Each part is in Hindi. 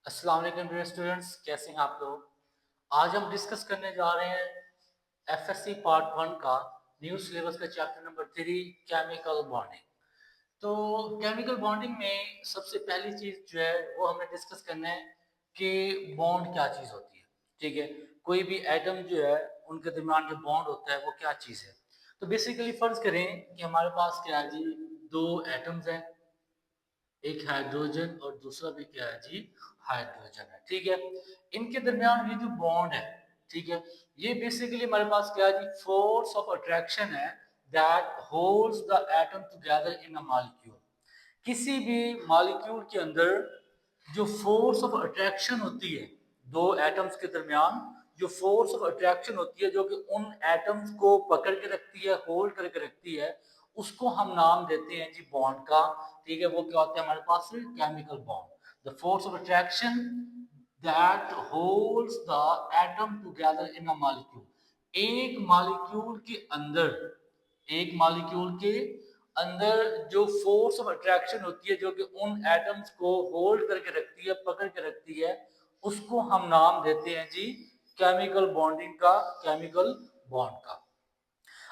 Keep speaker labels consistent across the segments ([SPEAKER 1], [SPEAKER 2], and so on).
[SPEAKER 1] अस्सलाम वालेकुम डियर स्टूडेंट्स, कैसे हैं आप लोग। आज हम डिस्कस करने जा रहे हैं एफएससी पार्ट 1 का न्यू सिलेबस का चैप्टर नंबर 3 केमिकल बॉन्डिंग। तो केमिकल बॉन्डिंग में सबसे पहली चीज जो है वो हमें डिस्कस करना है कि बॉन्ड क्या चीज होती है। ठीक है, कोई भी एटम जो है उनके दरमियान जो बॉन्ड होता है वो क्या चीज है। तो बेसिकली फर्ज करें कि हमारे पास क्या है जी, दो एटम्स हैं, एक हाइड्रोजन और दूसरा भी क्या है जी, हाइड्रोजन है। ठीक है, इनके दरमियान ये जो बॉन्ड है, ठीक है, ये बेसिकली हमारे पास क्या है जी, फोर्स ऑफ अट्रैक्शन है that holds the atom together in a molecule. किसी भी मॉलिक्यूल के अंदर जो फोर्स ऑफ अट्रैक्शन होती है दो एटम्स के दरमियान, जो फोर्स ऑफ अट्रैक्शन होती है जो कि उन एटम्स को पकड़ के रखती है, होल्ड करके रखती है, उसको हम नाम देते हैं जी बॉन्ड का। ठीक है, वो क्या होता है हमारे पास, chemical bond. The force of attraction that holds the atom together in a molecule. एक मॉलिक्यूल के अंदर जो फोर्स ऑफ अट्रैक्शन होती है जो कि उन एटम्स को होल्ड करके रखती है, पकड़ के रखती है, उसको हम नाम देते हैं जी केमिकल बॉन्डिंग का, केमिकल बॉन्ड का।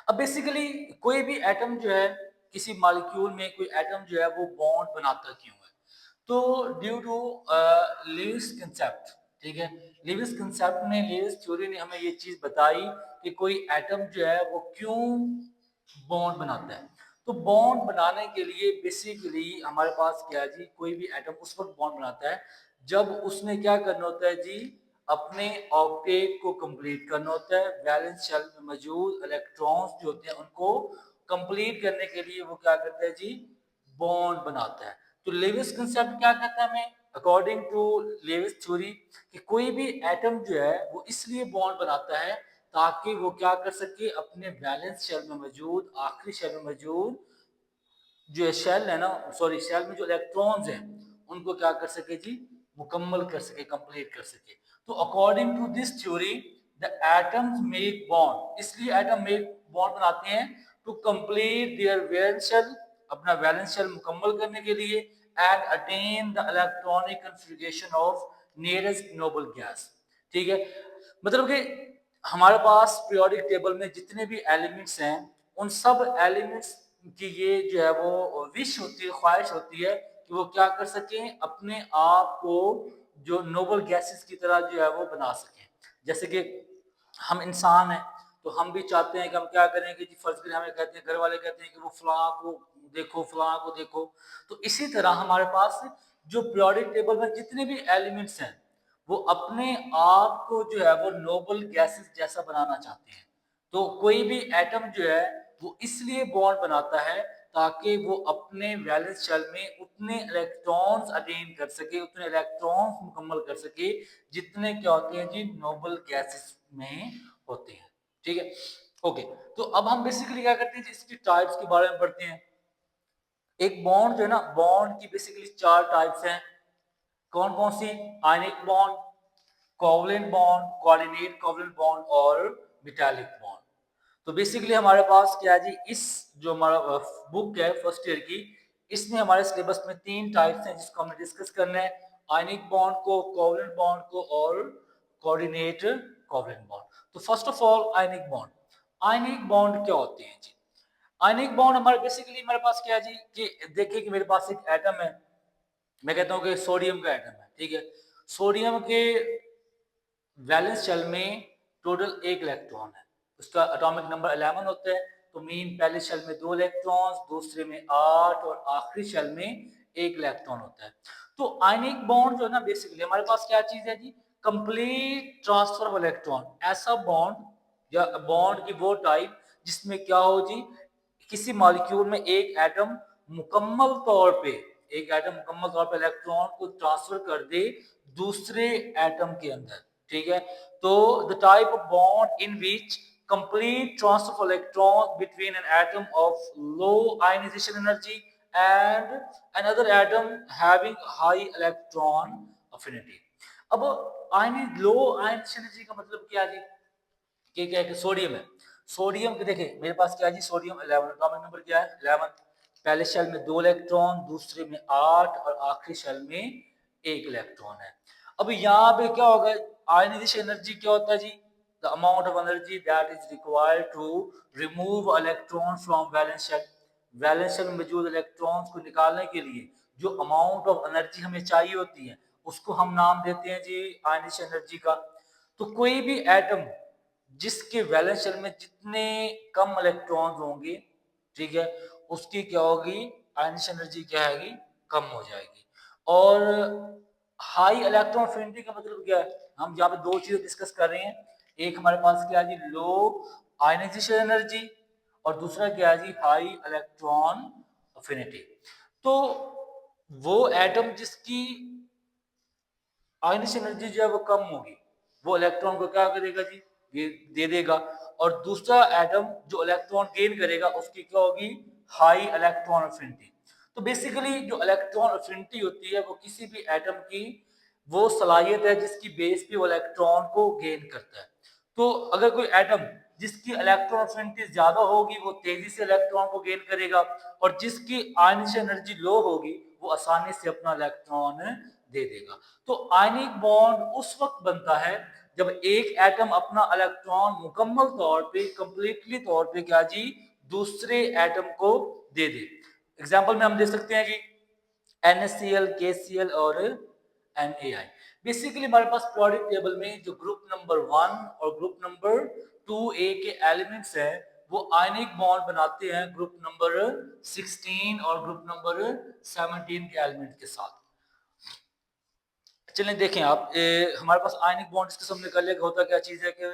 [SPEAKER 1] अब बेसिकली कोई भी एटम जो है, किसी मॉलिक्यूल में कोई एटम जो है वो बॉन्ड बनाता क्यों है, तो ड्यू टू लीविस कंसेप्ट। ठीक है, लीविस कंसेप्ट ने, लीविस थ्योरी ने हमें ये चीज बताई कि कोई एटम जो है वो क्यों बॉन्ड बनाता है। तो बॉन्ड बनाने के लिए बेसिकली हमारे पास क्या है जी, कोई भी एटम उस वक्त बॉन्ड बनाता है जब उसने क्या करना होता है जी, अपने ऑक्टेट को कंप्लीट करना होता है। वैलेंस शेल में मौजूद इलेक्ट्रॉन्स जो होते हैं उनको कंप्लीट करने के लिए वो क्या करता है जी, बॉन्ड बनाता है। तो लेविस कंसेप्ट क्या कहता है हमें, अकॉर्डिंग टू लेविस थ्योरी, कि कोई भी एटम जो है वो इसलिए बॉन्ड बनाता है ताकि वो क्या कर सके, अपने वैलेंस शेल में मौजूद, आखिरी शेल में मौजूद जो शेल है ना, सॉरी, शेल में जो इलेक्ट्रॉन्स हैं उनको क्या कर सके जी, मुकम्मल कर सके, कंप्लीट कर सके। तो according to this theory the atoms make bond, इसलिए एटम मेक बॉन्ड बनाते हैं to complete their valence shell, अपना वैलेंस शेल मुकम्मल करने के लिए, and attain the electronic configuration of nearest noble gas. ठीक है, मतलब कि हमारे पास पीरियोडिक टेबल में जितने भी एलिमेंट्स हैं उन सब एलिमेंट्स की ये जो है वो विश होती है, ख्वाहिश होती है कि वो क्या कर सकें, अपने आप को जो नोबल गैसेस की तरह जो है वो बना सकें। जैसे कि हम इंसान हैं तो हम भी चाहते हैं कि हम क्या करें कि जी, फर्ज करें हमें कहते हैं, घर वाले कहते हैं कि वो फलां को देखो, फलां को देखो। तो इसी तरह हमारे पास जो पीरियोडिक टेबल में जितने भी एलिमेंट्स हैं वो अपने आप को जो है वो नोबल गैसेस जैसा बनाना चाहते हैं। तो कोई भी एटम जो है वो इसलिए बॉन्ड बनाता है ताकि वो अपने वैलेंस शेल में उतने इलेक्ट्रॉन्स अटेन कर सके, उतने इलेक्ट्रॉन्स मुकम्मल कर सके जितने क्या होते हैं जी, नोबल गैसेस में होते हैं। ठीक है, ओके। तो अब हम बेसिकली क्या करते हैं, इसकी टाइप्स के बारे में पढ़ते हैं। एक बॉन्ड जो है ना, बॉन्ड की बेसिकली चार टाइप्स हैं। कौन कौन सी? Ionic bond, covalent bond, coordinate covalent bond और मेटालिक बॉन्ड। तो बेसिकली हमारे पास क्या है जी, इस जो हमारा बुक है फर्स्ट ईयर की, इसमें हमारे सिलेबस में तीन टाइप्स हैं जिसको हमें डिस्कस करना है। आयनिक बॉन्ड को, कोवलेंट बॉन्ड को और कोऑर्डिनेट कोवलेंट बॉन्ड। तो first of all ionic bond. Ionic bond क्या होते हैं जी? आयनिक बॉन्ड हमारे बेसिकली हमारे पास क्या है जी, कि देखिए कि मेरे पास एक एटम है, मैं कहता हूँ कि सोडियम का एटम है। ठीक है, सोडियम के वैलेंस शेल में टोटल एक इलेक्ट्रॉन है, उसका एटॉमिक नंबर 11 होता है। तो मीन पहले शेल में दो इलेक्ट्रॉन्स, दूसरे में 8 और आखिरी शेल में एक इलेक्ट्रॉन होता है। तो आयनिक बॉन्ड जो है ना, बेसिकली हमारे पास क्या चीज है जी, कंप्लीट ट्रांसफर ऑफ इलेक्ट्रॉन। ऐसा बॉन्ड या बॉन्ड की वो टाइप जिसमें क्या हो जी, किसी मॉलिक्यूल में एक एटम मुकम्मल तौर पे इलेक्ट्रॉन को ट्रांसफर कर दे दूसरे एटम के अंदर। ठीक है, तो the type of bond in which complete transfer of electrons between an atom of low ionization energy and another atom having high electron affinity। अब आयन लो आयनाइजेशन एनर्जी का मतलब क्या है जी, क्या है कि सोडियम है। सोडियम के देखिए मेरे पास क्या है जी, सोडियम 11, एटॉमिक नंबर क्या है 11। पहले शेल में दो इलेक्ट्रॉन, दूसरे में 8 और आखिरी शेल में एक इलेक्ट्रॉन है। अब यहाँ पे क्या होगा, आयनाइजेशन एनर्जी क्या होता है जी, the amount of energy that is required to remove electron from valence shell. Valence shell में मौजूद इलेक्ट्रॉन्स को निकालने के लिए जो अमाउंट ऑफ एनर्जी हमें चाहिए होती है उसको हम नाम देते हैं जी आयनाइजेशन एनर्जी का। तो कोई भी एटम जिसके वैलेंस शेल में जितने कम इलेक्ट्रॉन्स होंगे, ठीक है, उसकी क्या होगी, आयनाइजेशन एनर्जी क्या आएगी, कम हो जाएगी। और हाई इलेक्ट्रॉन अफिनिटी का मतलब क्या है, हम यहाँ पे दो चीजें डिस्कस कर रहे हैं। एक हमारे पास क्या है जी, लो आयनाइजेशन एनर्जी, और दूसरा क्या है जी, हाई इलेक्ट्रॉन अफिनिटी। तो वो एटम जिसकी आयनाइजेशन एनर्जी जो है वो कम होगी, वो इलेक्ट्रॉन को क्या करेगा जी, ये दे देगा। और दूसरा एटम जो इलेक्ट्रॉन गेन करेगा उसकी क्या होगी, हाई इलेक्ट्रॉन अफिनिटी। तो बेसिकली जो इलेक्ट्रॉन अफिनिटी होती है वो किसी भी एटम की वो सलाहियत है जिसकी बेस पे वो इलेक्ट्रॉन को गेन करता है। तो अगर कोई एटम जिसकी इलेक्ट्रॉन अफिनिटी ज्यादा होगी वो तेजी से इलेक्ट्रॉन को गेन करेगा, और जिसकी आयनाइजेशन एनर्जी लो होगी वो आसानी से अपना इलेक्ट्रॉन दे देगा। तो आयनिक बॉन्ड उस वक्त बनता है जब एक एटम अपना इलेक्ट्रॉन मुकम्मल तौर पे, कंप्लीटली तौर पे क्या जी, दूसरे एटम को दे दे। एग्जांपल में हम दे सकते हैं जी NaCl, KCl और NaI। बेसिकली हमारे पास पीरियोडिक टेबल में जो ग्रुप नंबर 1 और ग्रुप नंबर 2A के एलिमेंट्स हैं वो आयनिक बॉन्ड बनाते हैं ग्रुप नंबर 16 और ग्रुप नंबर 17 के एलिमेंट के साथ। चलिए देखें आप, हमारे पास आयनिक बॉन्ड इसके सामने कर लिया, होता क्या चीज है कि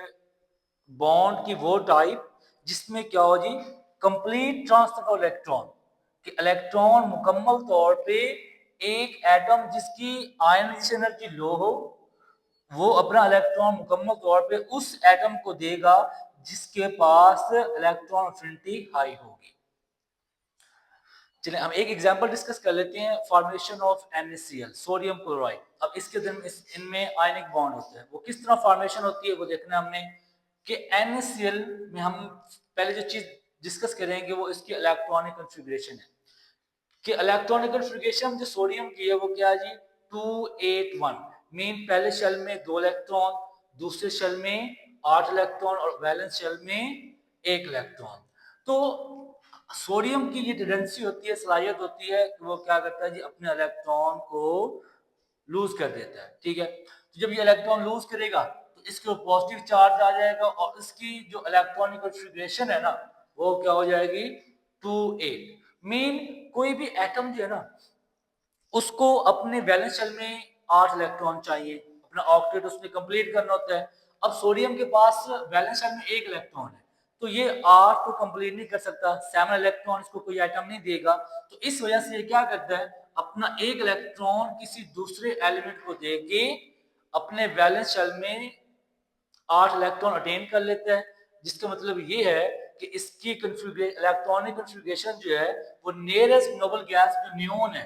[SPEAKER 1] बॉन्ड की वो टाइप जिसमें क्या हो जी, कंप्लीट ट्रांसफर ऑफ इलेक्ट्रॉन, कि इलेक्ट्रॉन मुकम्मल तौर पे एक एटम जिसकी आयनाइजेशन एनर्जी लो हो वो अपना इलेक्ट्रॉन मुकम्मल तौर पे उस एटम को देगा जिसके पास इलेक्ट्रॉन अफिनिटी हाई होगी। चलिए हम एक एग्जांपल डिस्कस कर लेते हैं, formation of NaCl, sodium chloride. अब इसके दिन इनमें आयनिक बॉन्ड होते हैं, वो किस तरह फॉर्मेशन होती है वो देखना है हमने। कि NaCl में हम पहले जो चीज डिस्कस करेंगे वो इसकी इलेक्ट्रॉनिक कॉन्फ़िगरेशन है। कि इलेक्ट्रॉनिक कॉन्फ़िगरेशन जो सोडियम की है वो क्या है जी, 281। मीन पहले शेल में 2 इलेक्ट्रॉन, दूसरे शेल में 8 इलेक्ट्रॉन और वैलेंस शेल में 1 इलेक्ट्रॉन। तो सोडियम की ये टेंडेंसी होती है, सलाहियत होती है कि वो क्या करता है जी, अपने इलेक्ट्रॉन को लूज कर देता है, ठीक है। तो जब ये इलेक्ट्रॉन लूज करेगा तो इसके ऊपर पॉजिटिव चार्ज आ जाएगा और इसकी जो इलेक्ट्रॉनिक कॉन्फ़िगरेशन है ना वो क्या हो जाएगी, 2 8। मीन कोई भी एटम जो है ना उसको अपने वैलेंस शेल में 8 इलेक्ट्रॉन चाहिए, अपना ऑक्टेट उसने कंप्लीट करना होता है। अब सोडियम के पास वैलेंस शेल में 1 इलेक्ट्रॉन है तो ये 8 को कंप्लीट नहीं कर सकता, 7 इलेक्ट्रॉन इसको कोई एटम नहीं देगा। तो इस वजह से ये क्या करता है, अपना 1 इलेक्ट्रॉन किसी दूसरे एलिमेंट को देके अपने वैलेंस शेल में 8 इलेक्ट्रॉन अटेन कर लेता है। जिसका मतलब ये है कि इसकी इलेक्ट्रॉनिक कॉन्फ़िगरेशन जो है वो नियरेस्ट नोबल गैस जो नियोन है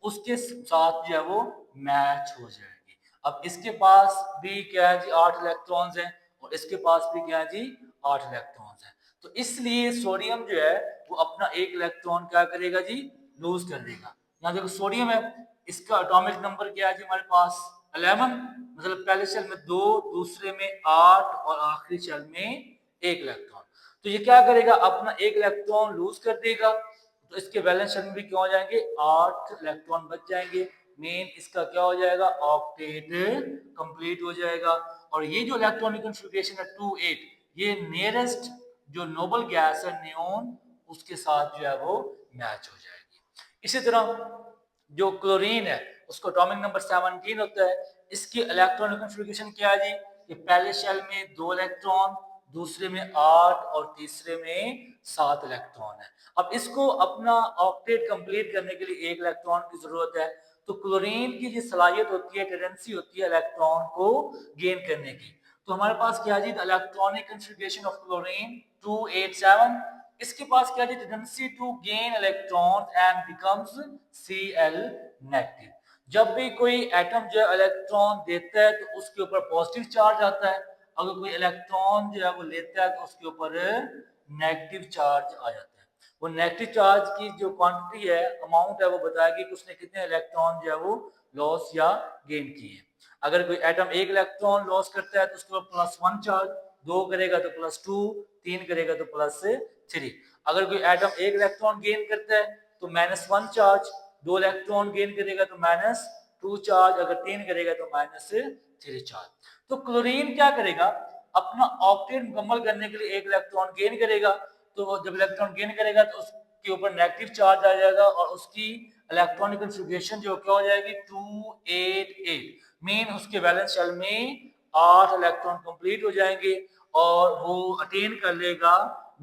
[SPEAKER 1] उसके साथ जो है वो मैच हो जाएगी। अब इसके पास भी क्या है जी, 8 इलेक्ट्रॉन्स हैं और इसके पास भी क्या है जी, 8 इलेक्ट्रॉन्स हैं। तो इसलिए सोडियम जो है वो अपना 1 इलेक्ट्रॉन क्या करेगा जी, लूज कर देगा। यहाँ देखो सोडियम है, इसका एटॉमिक नंबर क्या है जी हमारे पास, 11। मतलब पहले शेल में 2, दूसरे में 8 और आखिरी शेल में 1 इलेक्ट्रॉन। तो ये क्या करेगा, अपना 1 इलेक्ट्रॉन लूज कर देगा। तो इसके वैलेंस शेल में भी क्या हो जाएंगे, 8 इलेक्ट्रॉन बच जाएंगे। मेन इसका क्या हो जाएगा, ऑक्टेट कंप्लीट हो जाएगा। और ये जो इलेक्ट्रॉनिक कॉन्फ़िगरेशन है 2 8, ये नियरेस्ट जो नोबल गैस है नियोन उसके साथ जो है वो मैच हो जाएगी। इसी तरह जो क्लोरीन है उसको एटॉमिक नंबर 17 होता है। इसकी इलेक्ट्रॉनिक कॉन्फ़िगरेशन क्या है जी, कि पहले शेल में 2 इलेक्ट्रॉन, दूसरे में 8 और तीसरे में 7 इलेक्ट्रॉन है। अब इसको अपना ऑक्टेट कंप्लीट करने के लिए 1 इलेक्ट्रॉन की जरूरत है। तो क्लोरीन की जो सलाहियत होती है, टेंडेंसी होती है इलेक्ट्रॉन को गेन करने की। तो हमारे पास क्या है जी, इलेक्ट्रॉनिक कॉन्फ़िगरेशन ऑफ क्लोरीन 287। इसके पास क्या है, tendency to gain electron and becomes Cl negative. जब भी कोई एटम जो है इलेक्ट्रॉन देता है तो उसके ऊपर पॉजिटिव चार्ज आता है, अगर कोई इलेक्ट्रॉन जो है वो लेता है तो उसके ऊपर नेगेटिव चार्ज आ जाता है। वो नेगेटिव चार्ज की जो क्वांटिटी है, अमाउंट है, वो बताएगी कि उसने कितने इलेक्ट्रॉन जो है वो लॉस या गेन किए हैं। अगर कोई एटम एक इलेक्ट्रॉन लॉस करता है तो उसके ऊपर +1 चार्ज, 2 करेगा तो +2, 3 करेगा तो +3। अगर कोई एटम एक इलेक्ट्रॉन गेन करता है तो -1 चार्ज, 2 इलेक्ट्रॉन गेन करेगा तो -2 चार्ज, अगर 3 करेगा तो -3 चार्ज। तो क्लोरीन क्या करेगा, अपना ऑक्टेट मुकम्मल करने के लिए एक इलेक्ट्रॉन गेन करेगा, तो जब इलेक्ट्रॉन गेन करेगा तो उसके ऊपर नेगेटिव चार्ज आ जाएगा और उसकी इलेक्ट्रॉनिक कन्फिग्रेशन जो क्या हो जाएगी 288, मीन उसके वैलेंस शेल में 8 इलेक्ट्रॉन कंप्लीट हो जाएंगे और वो अटेन कर लेगा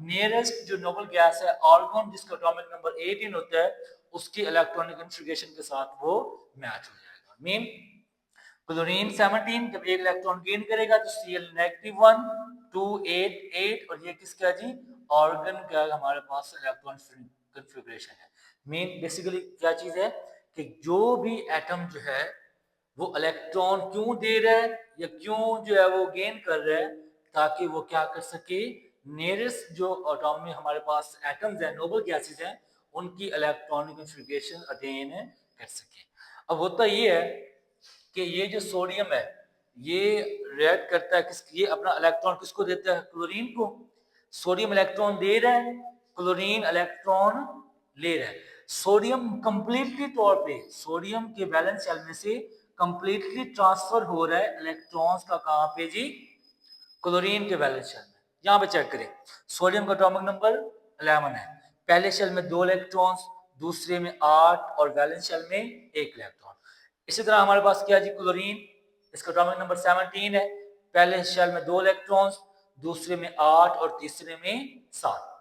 [SPEAKER 1] नियरेस्ट जो नोबल गैस है आर्गन, जिसका एटॉमिक नंबर 18 होता है, उसकी इलेक्ट्रॉनिक कन्फिग्रेशन के साथ वो मैच हो जाएगा। मीन क्लोरीन 17 जब एक इलेक्ट्रॉन गेन करेगा तो Cl-1 288, और ये किसका जी, ऑर्गन का हमारे पास इलेक्ट्रॉन कन्फिग्रेशन है। मेन बेसिकली क्या चीज है कि जो भी एटम जो है वो इलेक्ट्रॉन क्यों दे रहा है या क्यों जो है वो गेन कर रहा है, ताकि वो क्या कर सके, नियरेस्ट जो एटॉम में हमारे पास एटम्स हैं, नोबल गैसेस हैं, उनकी इलेक्ट्रॉनिक कन्फिग्रेशन अटेन कर सके। अब होता ये है कि ये जो सोडियम है ये रिएक्ट करता है ये अपना इलेक्ट्रॉन किसको देता है, क्लोरीन को। सोडियम इलेक्ट्रॉन दे रहा है, क्लोरीन इलेक्ट्रॉन ले रहा है। सोडियम कंप्लीटली तौर पे सोडियम के वैलेंस शेल में से कंप्लीटली ट्रांसफर हो रहा है इलेक्ट्रॉन्स का, कहां पे जी, क्लोरीन के वैलेंस शेल में। यहां पे चेक करें, सोडियम का एटॉमिक नंबर 11 है, पहले शेल में 2 इलेक्ट्रॉन्स, दूसरे में 8 और वैलेंस शेल में 1 इलेक्ट्रॉन। इसी तरह हमारे पास क्या जी, क्लोरीन, इसका एटॉमिक नंबर 17 है, पहले शेल में 2 इलेक्ट्रॉन्स, दूसरे में 8 और तीसरे में 7।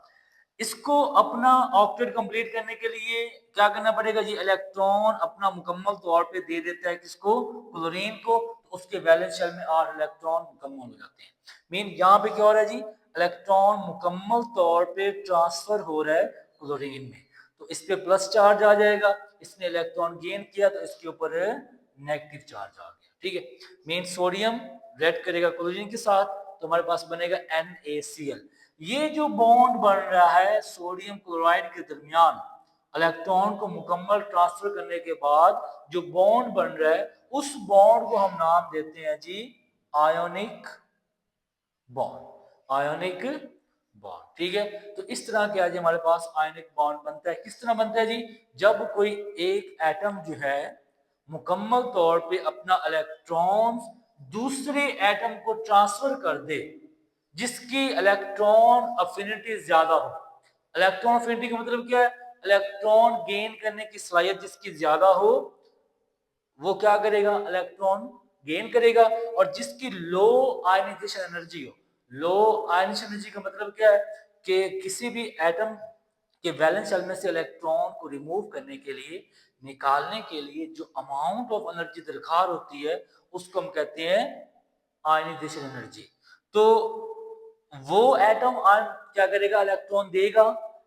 [SPEAKER 1] इसको अपना ऑक्टेट कंप्लीट करने के लिए क्या करना पड़ेगा जी, इलेक्ट्रॉन अपना मुकम्मल तौर पे दे देता है किसको, क्लोरीन को, तो उसके वैलेंस शेल में 8 इलेक्ट्रॉन मुकम्मल हो जाते हैं। मीन यहाँ पे क्या हो रहा है जी, इलेक्ट्रॉन मुकम्मल तौर पे ट्रांसफर हो रहा है क्लोरीन में, तो इस पे प्लस चार्ज आ जाएगा, इसने इलेक्ट्रॉन गेन किया तो इसके ऊपर नेगेटिव चार्ज आ गया। ठीक है, मेन सोडियम रेड करेगा क्लोरीन के साथ तो हमारे पास बनेगा NaCl। ये जो बॉन्ड बन रहा है सोडियम क्लोराइड के दरमियान, इलेक्ट्रॉन को मुकम्मल ट्रांसफर करने के बाद जो बॉन्ड बन रहा है, उस बॉन्ड को हम नाम देते हैं जी आयोनिक बॉन्ड, आयोनिक बॉन्ड। ठीक है, तो इस तरह के आज हमारे पास आयोनिक बॉन्ड बनता है। किस तरह बनता है जी, जब कोई एक एटम जो है मुकम्मल तौर पे अपना इलेक्ट्रॉन दूसरे एटम को ट्रांसफर कर दे जिसकी इलेक्ट्रॉन अफिनिटी ज्यादा हो। इलेक्ट्रॉन अफिनिटी का मतलब क्या है, इलेक्ट्रॉन गेन करने की सलाहियत जिसकी ज्यादा हो वो क्या करेगा, इलेक्ट्रॉन गेन करेगा, और जिसकी लो आयनाइजेशन एनर्जी हो। लो आयनाइजेशन एनर्जी का मतलब क्या है कि किसी भी एटम के वैलेंस शेल में से इलेक्ट्रॉन को रिमूव करने के लिए, निकालने के लिए जो अमाउंट ऑफ एनर्जी दरकार होती है उसको हम कहते हैं आयनाइजेशन एनर्जी। तो वो एटम क्या करेगा, इलेक्ट्रॉन देगा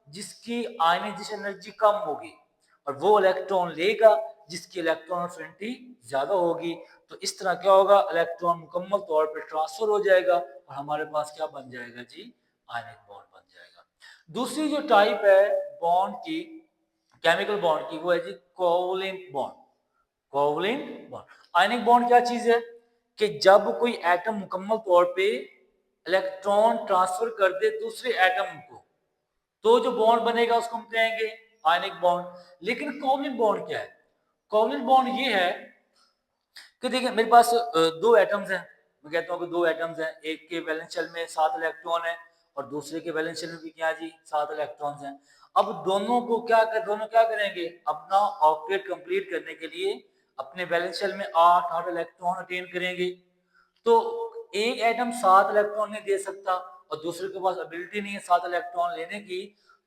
[SPEAKER 1] जिसकी आयनाइजेशन एनर्जी कम होगी, और वो इलेक्ट्रॉन लेगा जिसकी इलेक्ट्रॉन अफिनिटी ज्यादा होगी। तो इस तरह क्या होगा, इलेक्ट्रॉन मुकम्मल तौर पर ट्रांसफर हो जाएगा और हमारे पास क्या बन जाएगा जी, आयनिक बॉन्ड बन जाएगा। दूसरी जो टाइप है बॉन्ड की, केमिकल बॉन्ड की, वो है जी covalent bond. Covalent bond, ionic bond क्या चीज है कि जब कोई एटम मुकम्मल तौर पे इलेक्ट्रॉन ट्रांसफर कर दे दूसरे एटम को, तो जो बॉन्ड बनेगा उसको हम कहेंगे आयनिक बॉन्ड। लेकिन कोवलेंट बॉन्ड क्या है, कोवलेंट बॉन्ड ये है कि देखिए मेरे पास दो एटम्स हैं, मैं कहता हूँ कि दो एटम्स हैं, एक के वैलेंस शेल में 7 इलेक्ट्रॉन है और दूसरे के वैलेंस शेल में भी क्या जी 7 इलेक्ट्रॉन्स हैं। अब दोनों क्या करेंगे, अपना ऑक्टेट कंप्लीट करने के लिए अपने वैलेंस शेल में 8 इलेक्ट्रॉन अटेन करेंगे। तो एक एटम 7 इलेक्ट्रॉन नहीं दे सकता और दूसरे के पास एबिलिटी नहीं है 7 इलेक्ट्रॉन लेने की,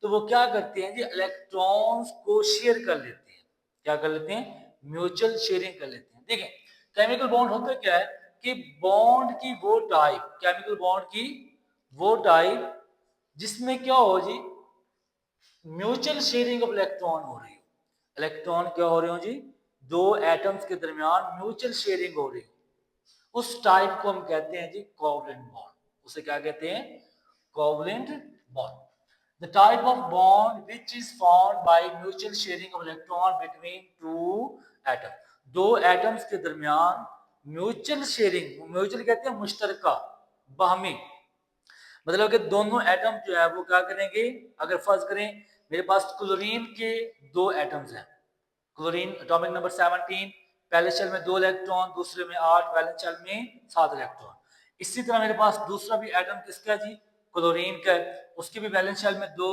[SPEAKER 1] तो वो क्या करते हैं जी, इलेक्ट्रॉन्स को शेयर कर लेते हैं। क्या कर लेते हैं, म्यूचुअल शेयरिंग कर लेते हैं। देखें केमिकल बॉन्ड होता क्या है कि बॉन्ड की वो टाइप, केमिकल बॉन्ड की वो टाइप जिसमें क्या हो जी, म्यूचुअल शेयरिंग ऑफ इलेक्ट्रॉन हो रही हो। इलेक्ट्रॉन क्या हो रहे हो जी, दो एटम्स के दरमियान म्यूचुअल शेयरिंग हो रही हो, उस टाइप को हम कहते हैं जी कोवलेंट बॉन्ड। उसे क्या कहते हैं, covalent bond. The type of bond which is formed by mutual sharing of electron between two atoms. दो एटम्स के दरमियान म्यूचुअल शेयरिंग, म्यूचुअल कहते हैं मुश्तरका, बाहमी, मतलब कि दोनों एटम जो है वो क्या करेंगे, अगर फर्ज करें मेरे पास क्लोरीन के दो एटम्स हैं, क्लोरीन एटॉमिक नंबर 17, पहले शेल में 2 इलेक्ट्रॉन, दूसरे में 8, वैलेंस शेल में 7 इलेक्ट्रॉन। इसी तरह मेरे पास दूसरा भी एटम किसका है जी, क्लोरीन का है, उसके भी वैलेंस शेल में 2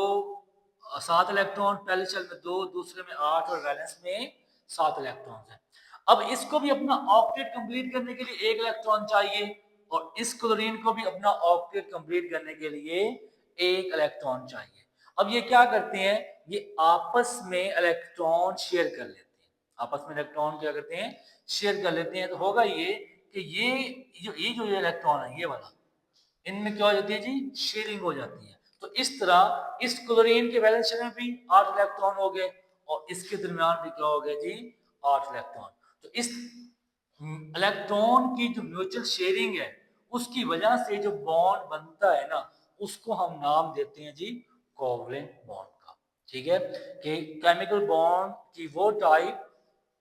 [SPEAKER 1] 7 इलेक्ट्रॉन, पहले शेल में 2, दूसरे में 8 और वैलेंस में 7 इलेक्ट्रॉन है। अब इसको भी अपना ऑक्टेट कंप्लीट करने के लिए 1 इलेक्ट्रॉन चाहिए और इस क्लोरीन को भी अपना ऑक्टेट कंप्लीट करने के लिए 1 इलेक्ट्रॉन चाहिए। अब ये क्या करते हैं, ये आपस में इलेक्ट्रॉन शेयर कर लेते हैं, आपस में इलेक्ट्रॉन क्या करते हैं, शेयर कर लेते हैं। तो होगा ये कि ये इलेक्ट्रॉन है, ये वाला, इनमें क्या हो जाती है जी, शेयरिंग हो जाती है। तो इस तरह इस क्लोरीन के वैलेंस शेल में भी 8 इलेक्ट्रॉन हो गए और इसके दरमियान भी क्या हो गया जी, 8 इलेक्ट्रॉन। तो इस इलेक्ट्रॉन की जो म्यूचुअल शेयरिंग है उसकी वजह से जो बॉन्ड बनता है ना, उसको हम नाम देते हैं जी कोवलेंट बॉन्ड का। ठीक है, कि केमिकल बॉन्ड की वो टाइप,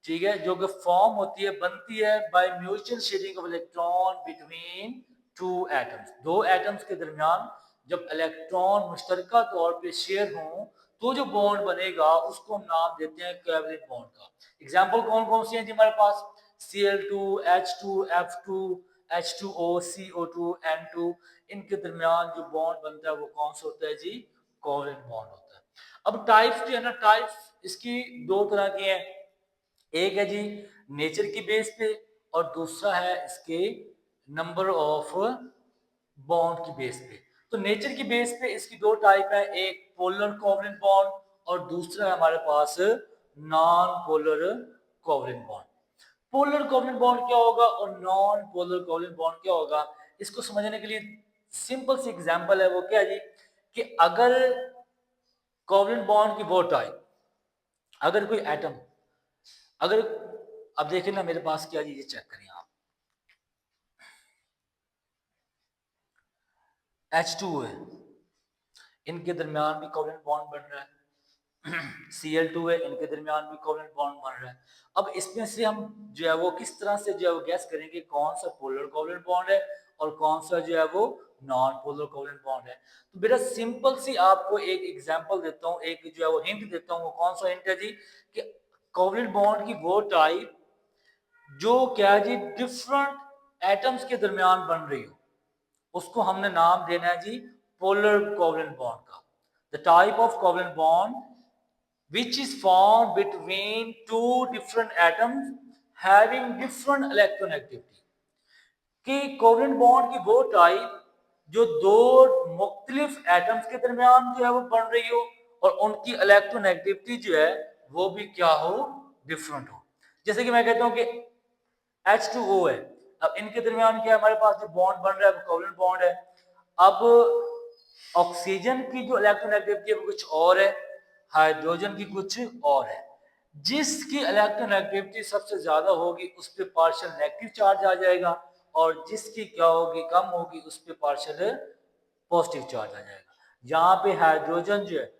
[SPEAKER 1] ठीक है, जो कि फॉर्म होती है, बनती है by mutual sharing of electron between two atoms, दो एटम्स के दरमियान जब इलेक्ट्रॉन मुश्तरका तौर पे शेयर हों तो जो बॉन्ड बनेगा उसको हम नाम देते हैं कोवलेंट बॉन्ड का। एग्जांपल कौन कौन सी हैं जी हमारे पास, Cl2, H2, F2, H2O, CO2, N2, इनके दरमियान जो बॉन्ड बनता है वो कौन सा होता है जी, कोवलेंट बॉन्ड होता है। अब टाइप्स जो है ना, टाइप्स इसकी दो तरह की हैं, एक है जी नेचर की बेस पे और दूसरा है इसके नंबर ऑफ बॉन्ड की बेस पे। तो नेचर की बेस पे इसकी दो टाइप है, एक पोलर कोवलेंट बॉन्ड और दूसरा है हमारे पास non polar covalent bond. Polar covalent bond क्या होगा और नॉन पोलर कोवलेंट बॉन्ड क्या होगा, इसको समझने के लिए सिंपल सी एग्जांपल है, वो क्या है जी, कि अगर कोवलेंट बॉन्ड की वो टाइप, अगर कोई एटम, अगर अब देखें ना मेरे पास क्या जी, ये चेक करें आप, H2 है, इनके दरमियान भी कोवलेंट बॉन्ड बन रहा है, Cl2 है, इनके दरमियान भी कोवलेंट बॉन्ड बन रहा है। अब इसमें से हम जो है वो किस तरह से जो है वो गैस करेंगे कौन सा पोलर कोवलेंट बॉन्ड है और कौन सा जो है वो नॉन पोलर कोवलेंट बॉन्ड है। तो बेटा सिंपल सी आपको एक एग्जांपल देता हूँ, एक जो है वो हिंट देता हूँ, वो कौन सा हिंट है जी, कि कोवलेंट बॉन्ड की वो टाइप जो क्या है जी डिफरेंट एटम्स के दरमियान बन रही हो, उसको हमने नाम देना है जी पोलर कोवलेंट बॉन्ड का। The type of covalent bond which is formed between two different atoms having different electronegativity, कि कोवलेंट बॉन्ड की वो टाइप जो दो मुख्तलिफ एटम्स के दरमियान जो है वो बन रही हो और उनकी इलेक्ट्रोनेगेटिविटी जो है वो भी क्या हो, डिफरेंट हो। जैसे कि मैं कहता हूं कि H2O है, अब इनके दरमियान क्या है, हमारे पास जो बॉन्ड बन रहा है वो कोवलेंट बॉन्ड है। अब ऑक्सीजन की जो इलेक्ट्रोनेगेटिविटी है वो कुछ और है, हाइड्रोजन की कुछ और है। जिसकी इलेक्ट्रोनेगेटिविटी सबसे ज्यादा होगी उस पर पार्शियल नेगेटिव चार्ज आ जाएगा और जिसकी क्या होगी, कम होगी, उस पर पार्शियल पॉजिटिव चार्ज आ जाएगा। यहाँ पे हाइड्रोजन जो है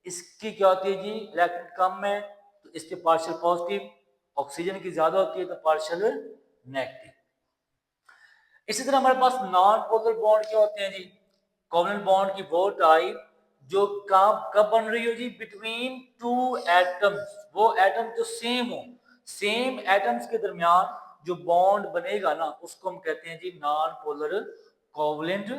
[SPEAKER 1] इसकी क्या होती है जी, इलेक्ट्रॉन कम है तो इस पे पार्शियल पॉजिटिव, ऑक्सीजन की ज्यादा होती है तो पार्शियल नेगेटिव। इसी तरह हमारे पास नॉन पोलर बॉन्ड क्या होते हैं जी, कोवलेंट बॉन्ड की वो टाइप जो कब बन रही हो जी, बिटवीन टू एटम्स, वो एटम जो सेम हो, सेम एटम्स के दरमियान जो बॉन्ड बनेगा ना उसको हम कहते हैं जी नॉन पोलर कोवलेंट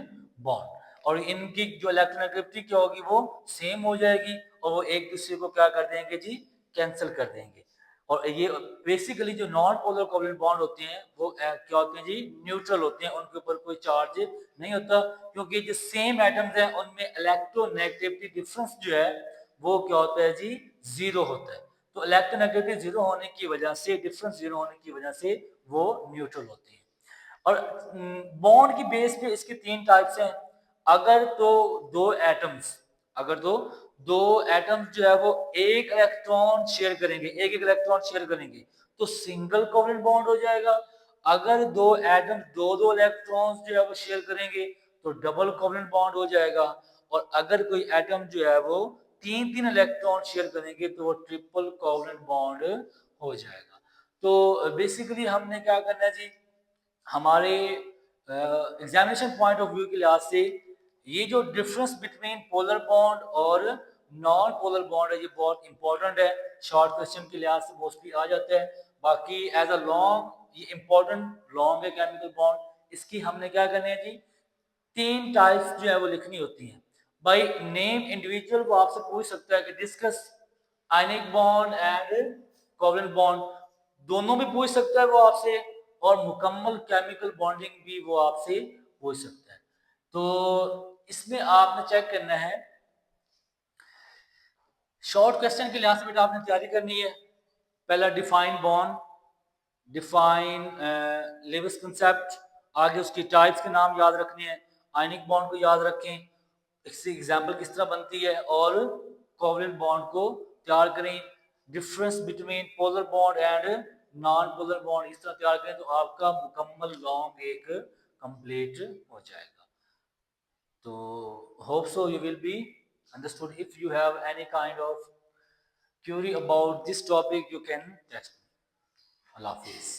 [SPEAKER 1] बॉन्ड। और इनकी जो इलेक्ट्रोनेगेटिविटी क्या होगी वो सेम हो जाएगी और वो एक दूसरे को क्या कर देंगे जी, कैंसिल कर देंगे। और ये बेसिकली जो नॉन पोलर कोवलेंट बॉन्ड होते हैं वो क्या होते हैं जी, न्यूट्रल होते हैं, उनके ऊपर कोई चार्ज नहीं होता, क्योंकि जो सेम एटम्स हैं उनमें इलेक्ट्रोनेगेटिविटी डिफरेंस जो है वो क्या होता है जी, जीरो होता है। तो इलेक्ट्रोनेगेटिविटी जीरो होने की वजह से, डिफरेंस जीरो होने की वजह से वो न्यूट्रल होती है। और बॉन्ड की बेस पे इसके तीन टाइप्स हैं। अगर तो दो एटम्स, अगर तो दो एटम्स जो है वो एक इलेक्ट्रॉन शेयर करेंगे, एक एक इलेक्ट्रॉन शेयर करेंगे तो सिंगल कोवलेंट बॉन्ड हो जाएगा। अगर दो एटम्स दो दो इलेक्ट्रॉन्स जो है वो शेयर करेंगे तो डबल कोवलेंट बॉन्ड हो जाएगा। और अगर कोई एटम जो है वो तीन तीन इलेक्ट्रॉन शेयर करेंगे तो वो ट्रिपल कोवलेंट बॉन्ड हो जाएगा। तो बेसिकली हमने क्या करना है जी, हमारे एग्जामिनेशन पॉइंट ऑफ व्यू के लिहाज से ये जो डिफरेंस बिटवीन पोलर बॉन्ड और नॉन पोलर बॉन्ड है ये बहुत इंपॉर्टेंट है। शॉर्ट क्वेश्चन के लिहाज से मोस्टली आ जाता है। बाकी एज अ लॉन्ग ये इंपॉर्टेंट लॉन्ग है केमिकल बॉन्ड। इसकी हमने क्या करना है जी, 3 टाइप्स जो है वो लिखनी होती हैं। भाई नेम इंडिविजुअल वो आपसे पूछ सकता है कि discuss ionic bond and covalent bond, दोनों भी पूछ सकता है वो आपसे, और मुकम्मल केमिकल बॉन्डिंग भी वो आपसे पूछ सकता है। तो इसमें आपने चेक करना है, शॉर्ट क्वेश्चन के लिहाज से बेटा आपने तैयारी करनी है। पहला define bond, define Lewis concept, आगे उसकी टाइप्स के नाम याद रखने हैं, आयनिक बॉन्ड को याद रखें, इससे एग्जांपल किस तरह बनती है, और कोवलेंट बॉन्ड को तैयार करें, difference between polar bond and non polar bond इस तरह तैयार करें तो आपका मुकम्मल लॉन्ग एक कंप्लीट हो जाएगा। तो hope so you will be understood. If you have any kind of query about this topic you can text me. Allah Hafiz.